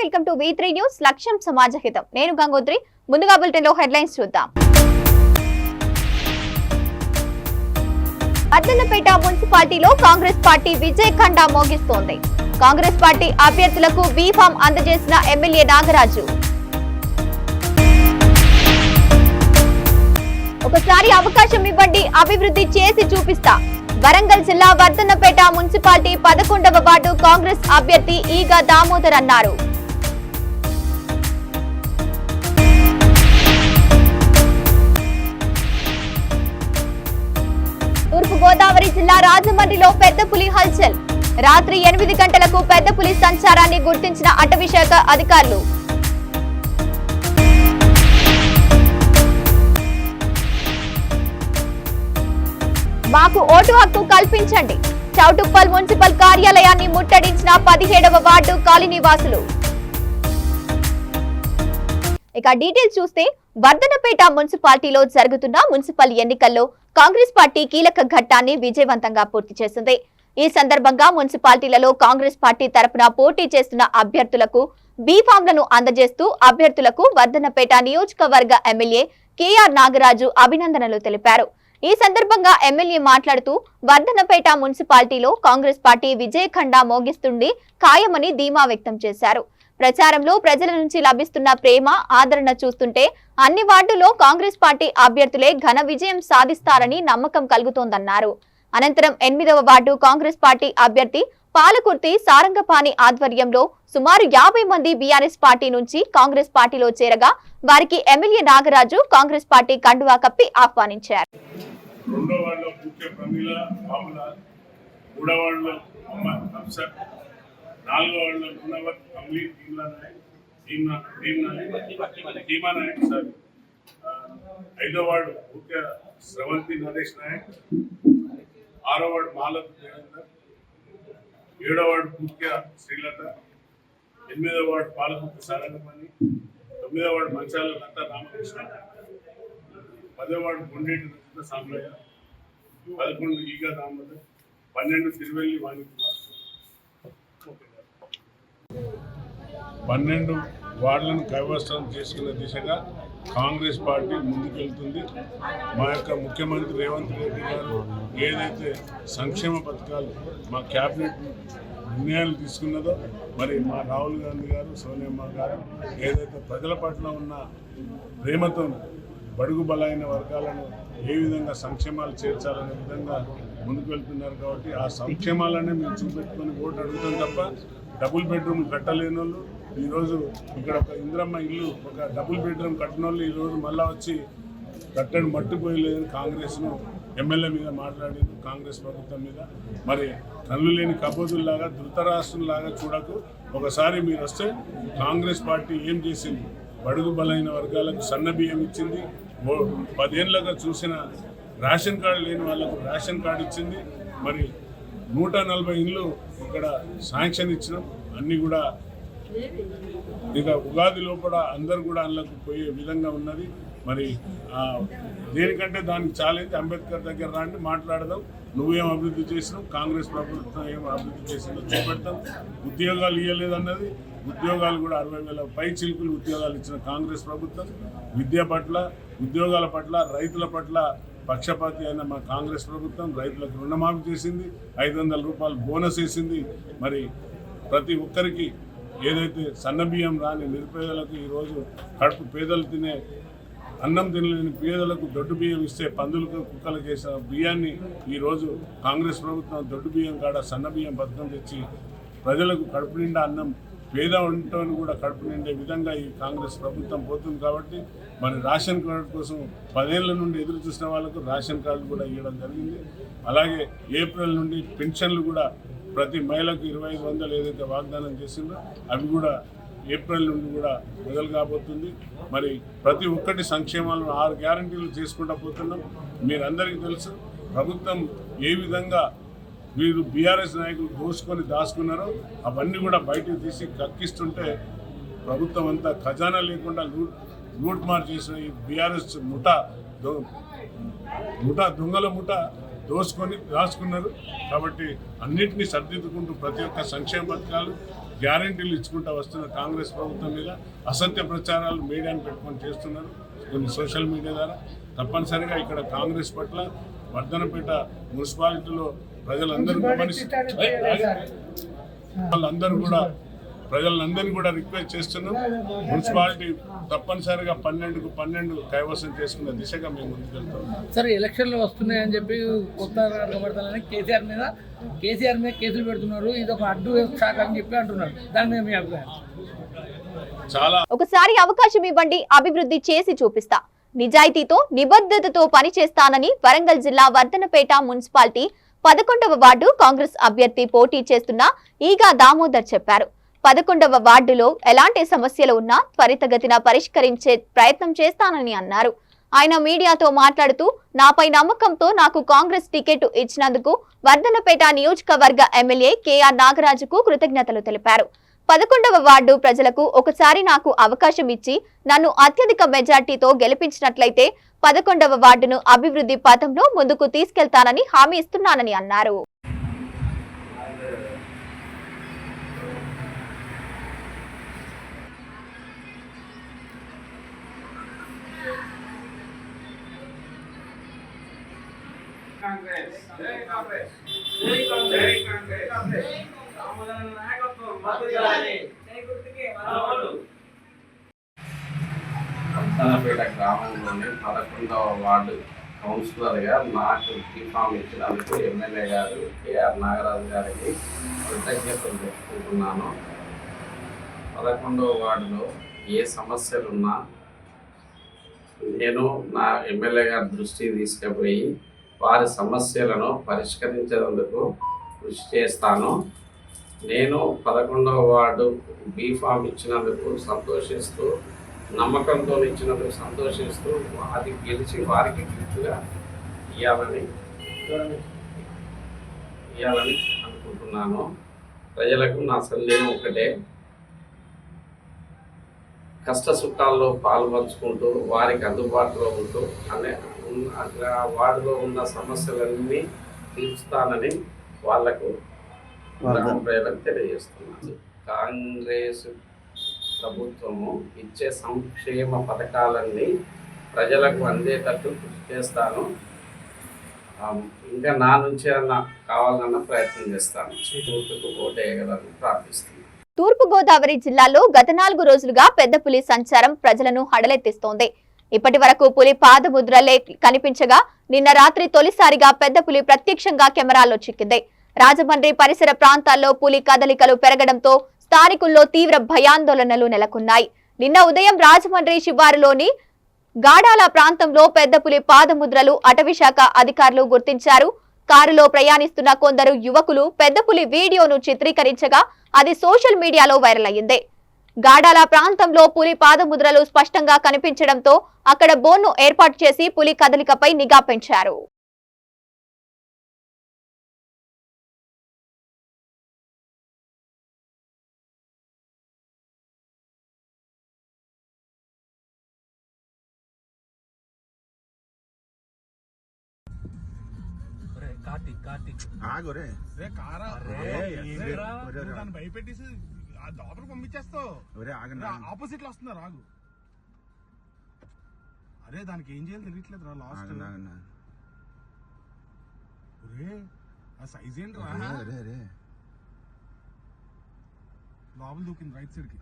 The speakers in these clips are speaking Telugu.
వెల్కమ్ టు V3 న్యూస్ లక్ష్యం సమాజహితం. నేను గంగోత్రి. ముందుగా బులెటిన్ లో హెడ్లైన్స్ చూద్దాం. అద్దన్నపేట మున్సిపాలిటీలో కాంగ్రెస్ పార్టీ విజయ్ ఖండా మోగిస్తోంది. కాంగ్రెస్ పార్టీ అభ్యర్థులకు బీ ఫామ్ అందజేసిన ఎమ్మెల్యే నాగరాజు. ఒకసారి అవకాశం ఇవ్వండి, అభివృద్ధి చేసి చూపిస్తా. వరంగల్ జిల్లా వర్ధన్నపేట మున్సిపాలిటీ 11వ వార్డు కాంగ్రెస్ అభ్యర్థి ఈగ దామోదర్ అన్నారు. తూర్పు గోదావరి జిల్లా రాజమండ్రిలో పెద్ద పులి హల్చల్. రాత్రి 8 గంటలకు పెద్ద పులి సంచారాన్ని గుర్తించిన అటవీ శాఖ అధికారులు. మాకు ఓటు హక్కు కల్పించండి. చౌటుప్పల్ మున్సిపల్ కార్యాలయాన్ని ముట్టడించిన 17వ వార్డు కాలనీ వాసులు. ఇక డీటెయిల్స్ చూస్తే వర్ధన్నపేట మున్సిపాలిటీలో జరుగుతున్న మున్సిపల్ ఎన్నికల్లో కాంగ్రెస్ పార్టీ కీలక ఘట్టాన్ని విజయవంతంగా పూర్తి చేసింది. ఈ సందర్భంగా మున్సిపాలిటీలలో కాంగ్రెస్ పార్టీ తరపున పోటీ చేస్తున్న అభ్యర్థులకు బీ ఫామ్లను అందజేస్తూ అభ్యర్థులకు వర్ధన్నపేట నియోజకవర్గ ఎమ్మెల్యే కేఆర్ నాగరాజు అభినందనలు తెలిపారు. ఈ సందర్భంగా ఎమ్మెల్యే మాట్లాడుతూ వర్ధన్నపేట మున్సిపాలిటీలో కాంగ్రెస్ పార్టీ విజయ్ ఖండా మోగిస్తుంది ఖాయమని ధీమా వ్యక్తం చేశారు. ప్రచారంలో ప్రజల నుంచి లభిస్తున్న ప్రేమ ఆదరణ చూస్తుంటే అన్ని వార్డులో కాంగ్రెస్ పార్టీ అభ్యర్థులే ఘన విజయం సాధిస్తారని నమ్మకం కలుగుతోందన్నారు. అనంతరం 8వ వార్డు కాంగ్రెస్ పార్టీ అభ్యర్థి పాలకుర్తి సారంగపాణి ఆధ్వర్యంలో సుమారు 50 మంది బీఆర్ఎస్ పార్టీ నుంచి కాంగ్రెస్ పార్టీలో చేరగా వారికి ఎమ్మెల్యే నాగరాజు కాంగ్రెస్ పార్టీ కండువా కప్పి ఆహ్వానించారు. ఐదో వార్డు ముఖ్య శ్రవంతి నరేష్ నాయక్, 6వ వార్డు మాలత్ దేవేందర్, 7వ వార్డు ముఖ్య శ్రీలత, 8వ వార్డు పాలకుర్తి సారంగపాణి, 9వ వార్డు మంచాల లత రామకృష్ణ, 10వ వార్డు గుండేటి రచిత సాంబయ్య, 11 ఈగ దామోదర్, 12 తిరువెల్లి వాణికుమార్. 12 వార్డులను కైవసం చేసుకునే దిశగా కాంగ్రెస్ పార్టీ ముందుకెళ్తుంది. మా యొక్క ముఖ్యమంత్రి రేవంత్ రెడ్డి గారు ఏదైతే సంక్షేమ పథకాలు మా క్యాబినెట్ నిర్ణయాలు తీసుకున్నదో, మరి మా రాహుల్ గాంధీ గారు, సోనియమ్మ గారు ఏదైతే ప్రజల పట్ల ఉన్న ప్రేమతో బడుగు బలైన వర్గాలను ఏ విధంగా సంక్షేమాలు చేర్చాలనే విధంగా ముందుకు వెళ్తున్నారు. కాబట్టి ఆ సంక్షేమాలనే మేము చూపెట్టుకొని ఓటు అడుగుతాం తప్ప డబుల్ బెడ్రూమ్ కట్టలేని వాళ్ళు, ఈరోజు ఇక్కడ ఒక ఇంద్రమ్మ ఇల్లు ఒక డబుల్ బెడ్రూమ్ కట్టిన వాళ్ళు ఈరోజు మళ్ళీ వచ్చి కట్టడం మట్టిపోయలేదని కాంగ్రెస్ను ఎమ్మెల్యే మీద మాట్లాడింది. కాంగ్రెస్ ప్రభుత్వం మీద మరి కళ్ళు లేని కబోదుల్లాగా ధృతరాష్ట్రంలాగా చూడకు. ఒకసారి మీరు వస్తే కాంగ్రెస్ పార్టీ ఏం చేసింది, బడుగు బలైన వర్గాలకు సన్న బియ్యం ఇచ్చింది, 10 ఏళ్ళగా చూసిన రేషన్ కార్డు లేని వాళ్ళకు రేషన్ కార్డు ఇచ్చింది, మరి 140 ఇండ్లు ఇక్కడ శాంక్షన్ ఇచ్చినాం. అన్నీ కూడా ఇక ఉగాది లోపల అందరు కూడా అందులోకి పోయే విధంగా ఉన్నది. మరి దేనికంటే దానికి ఛాలెంజ్ అంబేద్కర్ దగ్గర రాండి, మాట్లాడదాం. నువ్వేం అభివృద్ధి చేసినావు, కాంగ్రెస్ ప్రభుత్వం ఏం అభివృద్ధి చేసిందో చూపెడతాం. ఉద్యోగాలు ఇవ్వలేదన్నది, ఉద్యోగాలు కూడా 60,000 పై చిలుకులు ఉద్యోగాలు ఇచ్చిన కాంగ్రెస్ ప్రభుత్వం. విద్య పట్ల, ఉద్యోగాల పట్ల, రైతుల పట్ల పక్షపాతి అయిన మా కాంగ్రెస్ ప్రభుత్వం. రైతులకు రుణమాఫీ చేసింది, 500 రూపాయలు బోనస్ వేసింది. మరి ప్రతి ఒక్కరికి ఏదైతే సన్నబియ్యం రాని నిరుపేదలకు ఈరోజు కడుపు పేదలు తినే అన్నం తినలేని పేదలకు దొడ్డు బియ్యం ఇస్తే పందులకు కుక్కలకు వేసిన బియ్యాన్ని ఈరోజు కాంగ్రెస్ ప్రభుత్వం దొడ్డు బియ్యం కాడ సన్న బియ్యం పథకం తెచ్చి ప్రజలకు కడుపు నిండా అన్నం, పేద వంటని కూడా కడుపు నిండే విధంగా ఈ కాంగ్రెస్ ప్రభుత్వం పోతుంది. కాబట్టి మరి రేషన్ కార్డు కోసం 10 ఏళ్ల నుండి ఎదురు చూసిన వాళ్ళకు రేషన్ కార్డు కూడా ఇవ్వడం జరిగింది. అలాగే ఏప్రిల్ నుండి పెన్షన్లు కూడా ప్రతి మహిళకు 2500 ఏదైతే వాగ్దానం చేసిందో అవి కూడా ఏప్రిల్ నుండి కూడా మొదలు కాబోతుంది. మరి ప్రతి ఒక్కటి సంక్షేమాలను 6 గ్యారంటీలు చేసుకుంటూ పోతున్నాం. మీరందరికీ తెలుసు ప్రభుత్వం ఏ విధంగా వీరు బీఆర్ఎస్ నాయకులు దోసుకొని దాచుకున్నారో అవన్నీ కూడా బయటకు తీసి కక్కిస్తుంటే ప్రభుత్వం అంతా ఖజానా లేకుండా లూట్ మార్ చేసిన ఈ బీఆర్ఎస్ దొంగల ముఠ దోసుకొని దాచుకున్నారు. కాబట్టి అన్నింటినీ సర్దిద్దుకుంటూ ప్రతి ఒక్క సంక్షేమ పథకాలు గ్యారంటీలు ఇచ్చుకుంటూ వస్తున్న కాంగ్రెస్ ప్రభుత్వం మీద అసత్య ప్రచారాలు మీడియాను పెట్టుకొని చేస్తున్నారు కొన్ని సోషల్ మీడియా ద్వారా. తప్పనిసరిగా ఇక్కడ కాంగ్రెస్ పట్ల వర్ధనపేట మున్సిపాలిటీలో ప్రజలందరినీ కూడా రిక్వెస్ట్ చేస్తున్నాం. మున్సిపాలిటీ తప్పనిసరిగా 12కు 12 కైవసం చేసుకున్న దిశగా మేము ముందుకెళ్తాం. సరే, ఎలక్షన్లు వస్తున్నాయని చెప్పి కొత్త పడతానని కేసీఆర్ మీద కేసులు పెడుతున్నారు. ఇది ఒక అడ్డు శాఖ అని చెప్పి అంటున్నారు. దాని మీద మీ అభిప్రాయం? ఒకసారి అవకాశం ఇవ్వండి, అభివృద్ధి చేసి చూపిస్తా, నిజాయితీతో నిబద్ధతతో పనిచేస్తానని వరంగల్ జిల్లా వర్ధనపేట మున్సిపాలిటీ 11వ వార్డు కాంగ్రెస్ అభ్యర్థి పోటీ చేస్తున్న ఈగా దామోదర్ చెప్పారు. 11వ వార్డులో ఎలాంటి సమస్యలు ఉన్నా త్వరితగతిన పరిష్కరించే ప్రయత్నం చేస్తానని అన్నారు. ఆయన మీడియాతో మాట్లాడుతూ నాపై నమ్మకంతో నాకు కాంగ్రెస్ టికెట్ ఇచ్చినందుకు వర్ధనపేట నియోజకవర్గ ఎమ్మెల్యే కేఆర్ నాగరాజుకు కృతజ్ఞతలు తెలిపారు. 11వ వార్డు ప్రజలకు ఒకసారి నాకు అవకాశం ఇచ్చి నన్ను అత్యధిక మెజార్టీతో గెలిపించినట్లయితే 11వ వార్డును అభివృద్ధి పథంలో ముందుకు తీసుకెళ్తానని హామీ ఇస్తున్నానని అన్నారు. వర్ధనపేట గ్రామంలోని 11వ వార్డు కౌన్సిలర్గా నాకు టీఫామ్ ఇచ్చినందుకు ఎమ్మెల్యే గారు కేఆర్ నాగరాజు గారికి కృతజ్ఞతలు చెప్పుకుంటున్నాను. 11వ వార్డులో ఏ సమస్యలున్నా నేను నా ఎమ్మెల్యే గారి దృష్టికి తీసుకుపోయి వారి సమస్యలను పరిష్కరించేందుకు కృషి చేస్తాను. నేను 11వ వార్డు బీఫామ్ ఇచ్చినందుకు సంతోషిస్తూ, నమ్మకంతో ఇచ్చినందుకు సంతోషిస్తూ అది గెలిచి వారికి గిఫ్ట్గా ఇవ్వాలని అనుకుంటున్నాను. ప్రజలకు నా సందేహం ఒకటే, కష్ట సుఖాల్లో పాల్పంచుకుంటూ వారికి అందుబాటులో ఉంటూ అట్లా వార్డులో ఉన్న సమస్యలన్నీ తీర్చుతానని వాళ్లకు ప్రజలకు తెలియజేస్తున్నాను. కాంగ్రెస్ ప్రభుత్వము ఇచ్చే సంక్షేమ పథకాలన్నీ ప్రజలకు అందేటట్టు కృషి చేస్తాను. ఇంకా నా నుంచి కావాలన్న ప్రయత్నం చేస్తాను. గుర్తుకు ఓటేయగలని ప్రార్థిస్తున్నాను. తూర్పుగోదావరి జిల్లాలో గత 4 రోజులుగా పెద్ద పులి సంచారం ప్రజలను హడలెత్తిస్తోంది. ఇప్పటి వరకు పులి పాదముద్రలే కనిపించగా నిన్న రాత్రి తొలిసారిగా పెద్ద పులి ప్రత్యక్షంగా కెమెరాల్లో చిక్కింది. రాజమండ్రి పరిసర ప్రాంతాల్లో పులి కదలికలు పెరగడంతో స్థానికుల్లో తీవ్ర భయాందోళనలు నెలకొన్నాయి. నిన్న ఉదయం రాజమండ్రి శివారులోని గాడాల ప్రాంతంలో పెద్ద పులి పాదముద్రలు అటవీశాఖ అధికారులు గుర్తించారు. కారులో ప్రయాణిస్తున్న కొందరు యువకులు పెద్ద పులి వీడియోను చిత్రీకరించగా అది సోషల్ మీడియాలో వైరల్ అయ్యింది. గాడాల ప్రాంతంలో పులి పాదముద్రలు స్పష్టంగా కనిపించడంతో అక్కడ బోన్ను ఏర్పాటు చేసి పులి కదలికపై నిఘా పెంచారు. భయపెట్టేసి లోపలికి పంపించేస్తావు. ఆపోజిట్ లో వస్తున్నారు. ఆగు. అరే దానికి ఏం చేయాలి తెలియట్లేదు రా. లాస్ట్ ఆ సైజ్ ఏంటి రా. లోపల దూకింది రైట్ సైడ్ కి.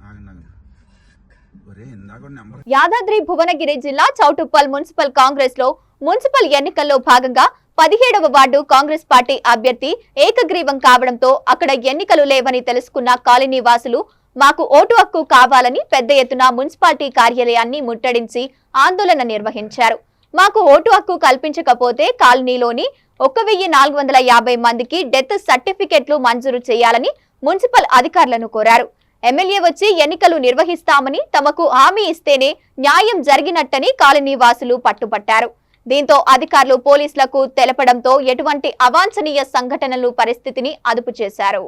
యాదాద్రి భువనగిరి జిల్లా చౌటుప్పల్ మున్సిపల్ కాంగ్రెస్ లో మున్సిపల్ ఎన్నికల్లో భాగంగా 17వ వార్డు కాంగ్రెస్ పార్టీ అభ్యర్థి ఏకగ్రీవం కావడంతో అక్కడ ఎన్నికలు లేవని తెలుసుకున్న కాలనీ వాసులు మాకు ఓటు హక్కు కావాలని పెద్ద ఎత్తున మున్సిపాలిటీ కార్యాలయాన్ని ముట్టడించి ఆందోళన నిర్వహించారు. మాకు ఓటు హక్కు కల్పించకపోతే కాలనీలోని 1450 మందికి డెత్ సర్టిఫికెట్లు మంజూరు చేయాలని మున్సిపల్ అధికారులను కోరారు. ఎమ్మెల్యే వచ్చి ఎన్నికలు నిర్వహిస్తామని తమకు హామీ ఇస్తేనే న్యాయం జరిగినట్టని కాలనీ వాసులు పట్టుపట్టారు. దీంతో అధికారులు పోలీసులకు తెలపడంతో ఎటువంటి అవాంఛనీయ సంఘటనలు పరిస్థితిని అదుపు చేశారు.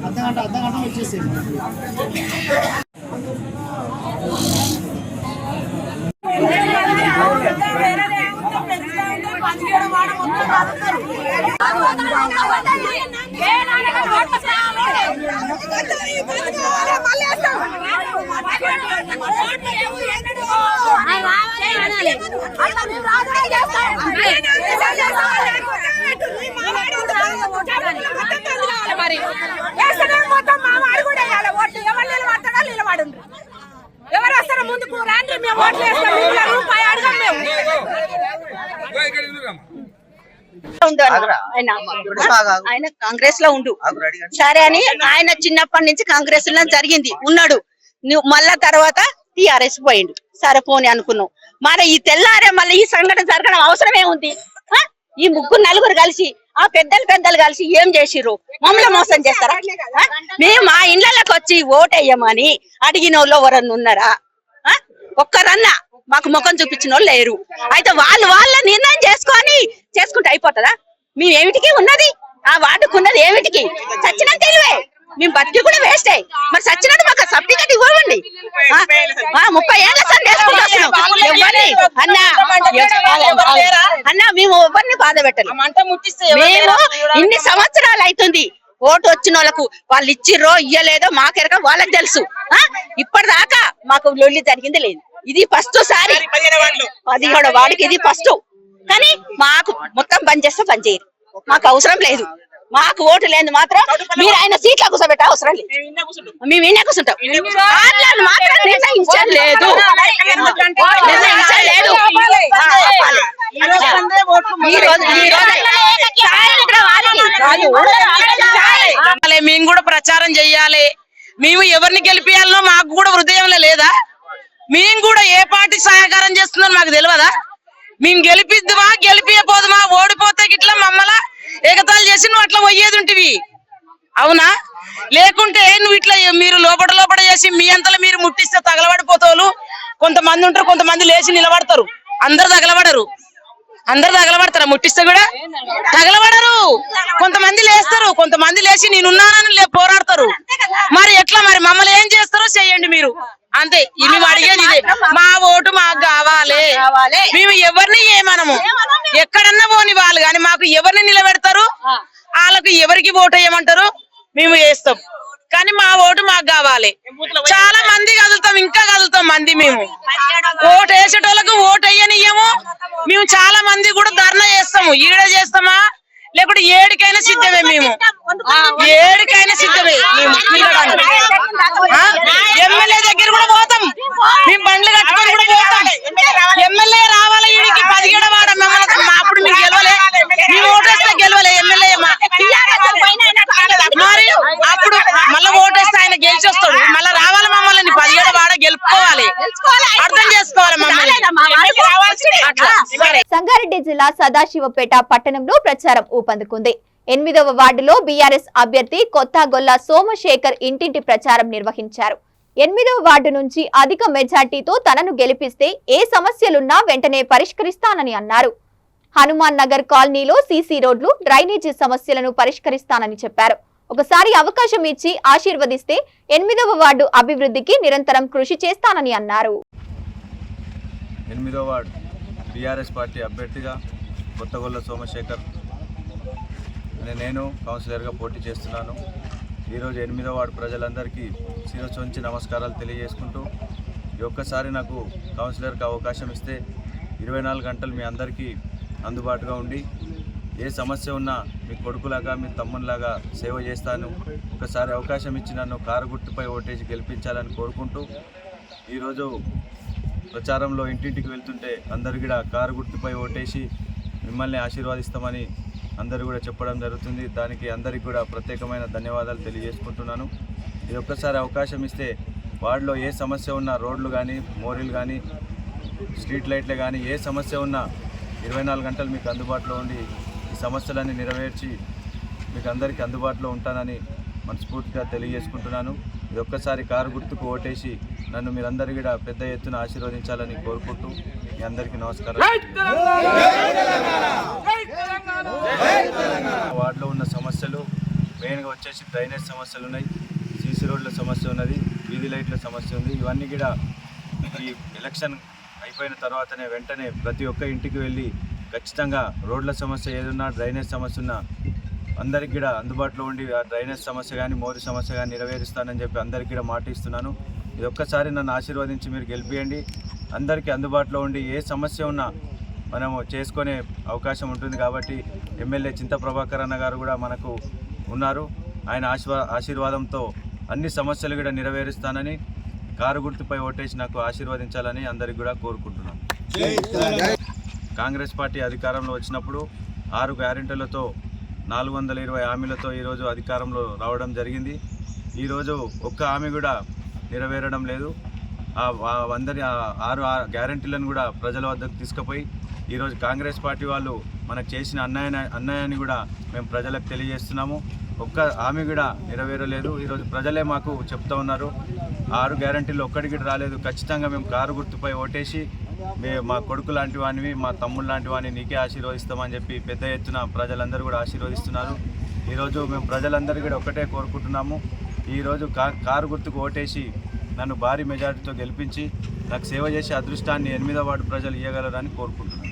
అర్ధగంట వచ్చేసి ఎవరు వస్తారో ముందుకు రండి, మేము ఓట్లు వేస్తాం, రూపాయి అడగం మేము. ఆయన కాంగ్రెస్ లో ఉండు సరే అని ఆయన చిన్నప్పటి నుంచి కాంగ్రెస్ లో జరిగింది ఉన్నాడు. నువ్వు మళ్ళా తర్వాత టిఆర్ఎస్ పోయిండు. సరే పోని అనుకున్నావు. మరి ఈ తెల్లారే మళ్ళీ ఈ సంఘటన జరగడం అవసరమే ఉంది. ఈ ముగ్గురు నలుగురు కలిసి ఆ పెద్దలు కలిసి ఏం చేసిర్రు? మమ్మల్ని మోసం చేస్తారా? మేము మా ఇళ్లలోకి వచ్చి ఓటేయమని అడిగిన వాళ్ళు ఎవరన్నా ఉన్నారా? ఒక్కరన్నా మాకు ముఖం చూపించిన వాళ్ళు లేరు. అయితే వాళ్ళ నిర్ణయం చేసుకుంటే అయిపోతుందా? మేము ఏమిటికి ఉన్నది ఆ వార్డుకున్నది ఏమిటికి? చచ్చినంత తెలివే, మేము బతికి కూడా వేస్టే. మరి చచ్చినట్టు మాకు సర్టిఫికెట్ ఇవ్వండి. 30 ఏళ్ళ అన్నా మేము ఎవరిని బాధ పెట్టాలి. మేము ఇన్ని సంవత్సరాలు అవుతుంది ఓటు వచ్చిన వాళ్ళకు, వాళ్ళు ఇచ్చిర్రో ఇయ్యలేదో మాకెరక వాళ్ళకి తెలుసు. ఇప్పటిదాకా మాకు లొల్లి జరిగింది లేదు. ఇది ఫస్ట్ సారి 17వ వార్డుకి ఇది ఫస్ట్. కానీ మాకు మొత్తం బంద్ చేస్తే బంద్ చేయరు. మాకు అవసరం లేదు. మాకు ఓటు లేదు మాత్రం మీరు ఆయన సీట్ల కూర్చోబెట్ట అవసరం లేదు. మేము ఈయన కూర్చుంటాం. మాత్రం నిర్ణయించలేదు. మేము కూడా ప్రచారం చెయ్యాలి. మేము ఎవరిని గెలిపియాలనో మాకు కూడా హృదయంలో లేదా? మేము కూడా ఏ పార్టీ సహకారం చేస్తుందో మాకు తెలియదా? మేము గెలిపిద్దుమా గెలిపియపోదుమా? ఓడిపోతే గిట్లా మమ్మల్ని ఎగతాళి చేసి నువ్వు అట్లా పోయేది ఉంటివి అవునా? లేకుంటే నువ్వు ఇట్లా మీరు లోపల చేసి మీ అంతలో మీరు ముట్టిస్తే తగలబడిపోతారు. కొంతమంది ఉంటారు, కొంతమంది లేచి నిలబడతారు. అందరు తగలబడతారా? ముట్టిస్తే కూడా తగలబడరు. కొంతమంది లేస్తారు, కొంతమంది లేచి నేనున్నానని పోరాడతారు. మరి ఎట్లా? మరి మమ్మల్ని ఏం చేస్తారో చెయ్యండి మీరు, అంతే. మేము అడిగేది ఇదే, మా ఓటు మాకు కావాలి. మేము ఎవరిని ఏమనము, ఎక్కడన్నా పోని వాళ్ళు కానీ మాకు ఎవరిని నిలబెడతారు, వాళ్ళకు ఎవరికి ఓటు వేయమంటారు మేము వేస్తాం. కానీ మా ఓటు మాకు కావాలి. చాలా మంది కదులుతాం, ఇంకా కదులుతాం మంది. మేము ఓటు వేసేటోళ్ళకు ఓటు వేయనియ్యము. మేము చాలా మంది కూడా ధర్నా చేస్తాము. ఈడ చేస్తామా లేకుంటే ఏడికైనా సిద్ధమే. మేము ఏడికైనా సిద్ధమే. ఎమ్మెల్యే దగ్గర కూడా పోతాం. మేము బండ్లు కట్టుకొని కూడా పోతాం. ఎమ్మెల్యే రావాలి ఈడికి 17వ వార్డు. అప్పుడు మీకు గెలవలే, మేము ఓటేస్తే గెలవలే ఎమ్మెల్యే. మరి అప్పుడు మళ్ళీ ఓటేస్తే ఆయన గెలిచొస్తాడు. మళ్ళీ రావాలి మమ్మల్ని 17వ వార్డు గెలుపుకోవాలి. అర్థం చేసుకోవాలి మమ్మల్ని. సంగారెడ్డి జిల్లా సదాశివపేట పట్టణంలో ప్రచారం ఊపందుకుంది. 8వ వార్డులో బీఆర్ఎస్ అభ్యర్థి కొత్తగొల్ల సోమశేఖర్ ఇంటింటి ప్రచారం నిర్వహించారు. 8వ వార్డు నుంచి అధిక మెజార్టీతో తనను గెలిపిస్తే ఏ సమస్యలున్నా వెంటనే పరిష్కరిస్తానని అన్నారు. హనుమాన్ నగర్ కాలనీలో సీసీ రోడ్లు, డ్రైనేజీ సమస్యలను పరిష్కరిస్తానని చెప్పారు. ఒకసారి అవకాశం ఇచ్చి ఆశీర్వదిస్తే 8వ వార్డు అభివృద్ధికి నిరంతరం కృషి చేస్తానని అన్నారు. 8వ వార్డు బీఆర్ఎస్ పార్టీ అభ్యర్థిగా కొత్తగొల్ల సోమశేఖర్ నేను కౌన్సిలర్గా పోటీ చేస్తున్నాను. ఈరోజు 8వ వార్డు ప్రజలందరికీ శిరస్సు నమస్కారాలు తెలియజేసుకుంటూ, ఈ ఒక్కసారి నాకు కౌన్సిలర్కి అవకాశం ఇస్తే 24 గంటలు మీ అందరికీ అందుబాటుగా ఉండి ఏ సమస్య ఉన్నా మీ కొడుకులాగా మీ తమ్మునిలాగా సేవ చేస్తాను. ఒకసారి అవకాశం ఇచ్చి నన్ను కారు గుర్తుపై ఓటేసి గెలిపించాలని కోరుకుంటూ, ఈరోజు ప్రచారంలో ఇంటింటికి వెళ్తుంటే అందరు కూడా కారు గుర్తుపై ఓటేసి మిమ్మల్ని ఆశీర్వాదిస్తామని అందరూ కూడా చెప్పడం జరుగుతుంది. దానికి అందరికీ కూడా ప్రత్యేకమైన ధన్యవాదాలు తెలియజేసుకుంటున్నాను. ఇది ఒక్కసారి అవకాశం ఇస్తే వార్డులో ఏ సమస్య ఉన్నా, రోడ్లు కానీ, మోరీలు కానీ, స్ట్రీట్ లైట్లు కానీ, ఏ సమస్య ఉన్నా 24 గంటలు మీకు అందుబాటులో ఉండి ఈ సమస్యలన్నీ నెరవేర్చి మీకు అందరికీ అందుబాటులో ఉంటానని మనస్ఫూర్తిగా తెలియజేసుకుంటున్నాను. ఇది ఒక్కసారి కారు గుర్తుకు ఓటేసి నన్ను మీరందరూ కూడా పెద్ద ఎత్తున ఆశీర్వదించాలని కోరుకుంటూ మీ అందరికీ నమస్కారం. వార్డులో ఉన్న సమస్యలు మెయిన్గా వచ్చేసి డ్రైనేజ్ సమస్యలు ఉన్నాయి, సీసీ రోడ్ల సమస్య ఉన్నది, వీధి లైట్ల సమస్య ఉంది. ఇవన్నీ కూడా ఈ ఎలక్షన్ అయిపోయిన తర్వాతనే వెంటనే ప్రతి ఒక్క ఇంటికి వెళ్ళి ఖచ్చితంగా రోడ్ల సమస్య ఏదున్నా, డ్రైనేజ్ సమస్య ఉన్నా అందరికీ కూడా అందుబాటులో ఉండి ఆ డ్రైనేజ్ సమస్య కానీ, మోరీ సమస్య కానీ నెరవేరుస్తానని చెప్పి అందరికీ కూడా మాట ఇస్తున్నాను. ఇది ఒక్కసారి నన్ను ఆశీర్వదించి మీరు గెలిపియండి. అందరికీ అందుబాటులో ఉండి ఏ సమస్య ఉన్నా మనము చేసుకునే అవకాశం ఉంటుంది. కాబట్టి ఎమ్మెల్యే చింత ప్రభాకర్ అన్న గారు కూడా మనకు ఉన్నారు. ఆయన ఆశీర్వాదంతో అన్ని సమస్యలు కూడా నెరవేరుస్తానని, కారు గుర్తుపై ఓటేసి నాకు ఆశీర్వదించాలని అందరికి కూడా కోరుకుంటున్నాను. కాంగ్రెస్ పార్టీ అధికారంలో వచ్చినప్పుడు 6 గ్యారెంటీలతో 420 హామీలతో ఈరోజు అధికారంలో రావడం జరిగింది. ఈరోజు ఒక్క హామీ కూడా నెరవేరడం లేదు. అందరి 6 గ్యారెంటీలను కూడా ప్రజల వద్దకు తీసుకుపోయి ఈరోజు కాంగ్రెస్ పార్టీ వాళ్ళు మనకు చేసిన అన్యాయాన్ని కూడా మేము ప్రజలకు తెలియజేస్తున్నాము. ఒక్క హామీ కూడా నెరవేరలేదు. ఈరోజు ప్రజలే మాకు చెప్తా ఉన్నారు 6 గ్యారెంటీలు ఒక్కడికి రాలేదు, ఖచ్చితంగా మేము కారు గుర్తుపై ఓటేసి మా కొడుకు లాంటి వాడిని, మా తమ్ముడు లాంటి వాడిని నీకే ఆశీర్వదిస్తామని చెప్పి పెద్ద ఎత్తున ప్రజలందరూ కూడా ఆశీర్వదిస్తున్నారు. ఈరోజు మేము ప్రజలందరూ కూడా ఒకటే కోరుకుంటున్నాము, ఈరోజు కారు గుర్తుకు ఓటేసి నన్ను భారీ మెజార్టీతో గెలిపించి నాకు సేవ చేసే అదృష్టాన్ని 8వ వార్డు ప్రజలు ఇవ్వగలరని కోరుకుంటున్నాను.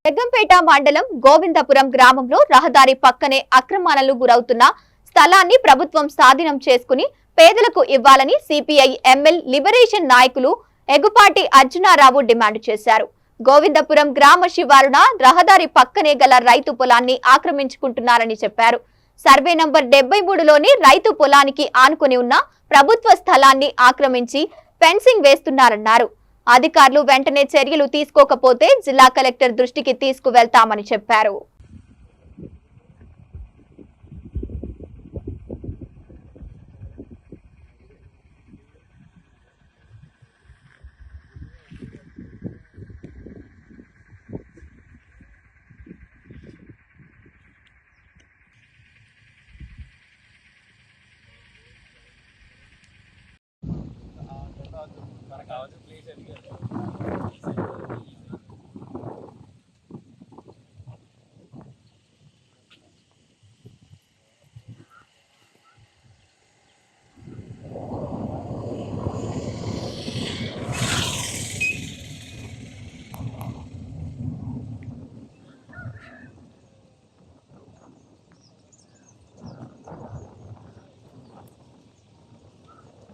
జగ్గంపేట మండలం గోవిందపురం గ్రామంలో రహదారి పక్కనే అక్రమాలకు గురవుతున్న స్థలాన్ని ప్రభుత్వం స్వాధీనం చేసుకుని పేదలకు ఇవ్వాలని సిపిఐ ఎంఎల్ లిబరేషన్ నాయకులు ఎగుపాటి అర్జునారావు డిమాండ్ చేశారు. గోవిందపురం గ్రామ శివారున రహదారి పక్కనే గల రైతు పొలాన్ని ఆక్రమించుకుంటున్నారని చెప్పారు. సర్వే నంబర్ 73లోని రైతు పొలానికి ఆనుకుని ఉన్న ప్రభుత్వ స్థలాన్ని ఆక్రమించి ఫెన్సింగ్ వేస్తున్నారన్నారు. అధికారులు వెంటనే చర్యలు తీసుకోకపోతే జిల్లా కలెక్టర్ దృష్టికి తీసుకువెళ్తామని చెప్పారు.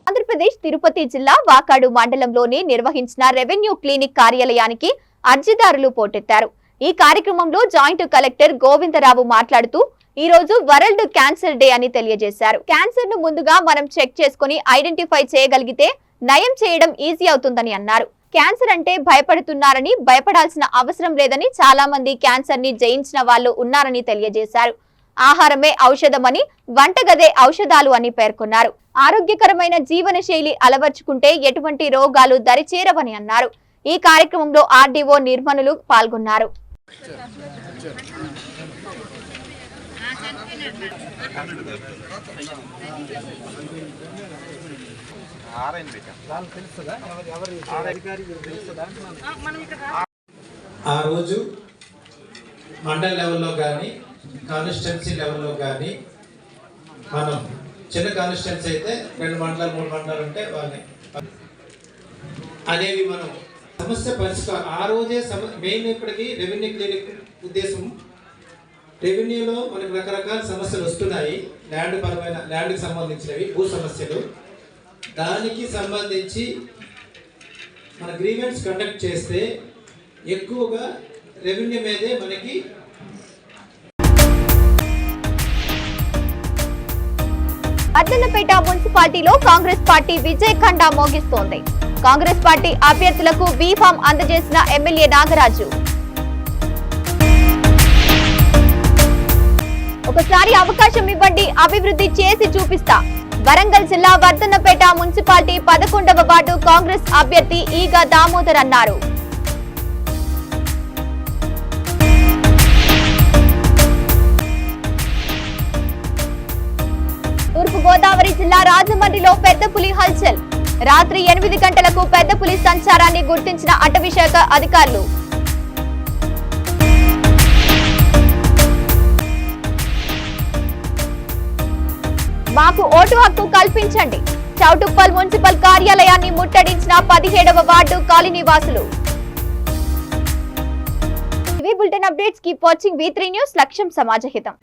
ఆంధ్రప్రదేశ్ తిరుపతి జిల్లా వాకాడు మండలంలోని నిర్వహించిన రెవెన్యూ క్లినిక్ కార్యాలయానికి అర్జీదారులు పోటెత్తారు. ఈ కార్యక్రమంలో జాయింట్ కలెక్టర్ గోవిందరావు మాట్లాడుతూ ఈ రోజు వరల్డ్ క్యాన్సర్ డే అని తెలియజేశారు. క్యాన్సర్ ను ముందుగా మనం చెక్ చేసుకుని ఐడెంటిఫై చేయగలిగితే నయం చేయడం ఈజీ అవుతుందని అన్నారు. క్యాన్సర్ అంటే భయపడుతున్నారని, భయపడాల్సిన అవసరం లేదని, చాలా మంది క్యాన్సర్ ని జయించిన వాళ్ళు ఉన్నారని తెలియజేశారు. ఆహారమే ఔషధమని, వంటగదే ఔషధాలు అని పేర్కొన్నారు. ఆరోగ్యకరమైన జీవన శైలి అలవర్చుకుంటే ఎటువంటి రోగాలు దరిచేరవని అన్నారు. ఈ కార్యక్రమంలో ఆర్డీఓ నిర్మనులు పాల్గొన్నారు. ఆ రోజు మండల్ లెవెల్లో కానీ, కాన్స్టిట్యున్సీ లెవెల్లో కానీ, మనం చిన్న కాన్స్టిట్యున్సీ అయితే 2 మండలాలు 3 మండలాలు ఉంటే వాళ్ళని అనేవి మనం సమస్య పరిష్కారం ఆ రోజే మెయిన్ ఇప్పటికి రెవెన్యూ క్లినిక్ ఉద్దేశం. రెవెన్యూలో మనకు రకరకాల సమస్యలు వస్తున్నాయి, ల్యాండ్కి సంబంధించినవి, భూ సమస్యలు. దానికి సంబంధించి మన గ్రీవెన్స్ కండక్ట్ చేస్తే ఎక్కువగా రెవెన్యూ మీదే మనకి. అద్దన్నపేట మున్సిపాలిటీలో కాంగ్రెస్ పార్టీ విజయ ఖండా మోగిస్తోంది. కాంగ్రెస్ పార్టీ అభ్యర్థులకు బీ ఫామ్ అందజేసిన ఎమ్మెల్యే నాగరాజు. ఒకసారి అవకాశం ఇవ్వండి, అభివృద్ధి చేసి చూపిస్తా. వరంగల్ జిల్లా వర్ధన్నపేట మున్సిపాలిటీ 11వ వార్డు కాంగ్రెస్ అభ్యర్థి ఈగ దామోదర్ అన్నారు. తూర్పు గోదావరి జిల్లా రాజమండ్రిలో పెద్ద పులి హల్చల్. రాత్రి 8 గంటలకు పెద్ద పులి సంచారాన్ని గుర్తించిన అటవీశాఖ అధికారులు. మాకు ఓటు హక్కు కల్పించండి. చౌటుప్పల్ మున్సిపల్ కార్యాలయాన్ని ముట్టడించిన 17వ వార్డు కాలనీ వాసులు. ఇవి bulletin updates. Keep watching V3 news. లక్ష్యం సమాజహితం.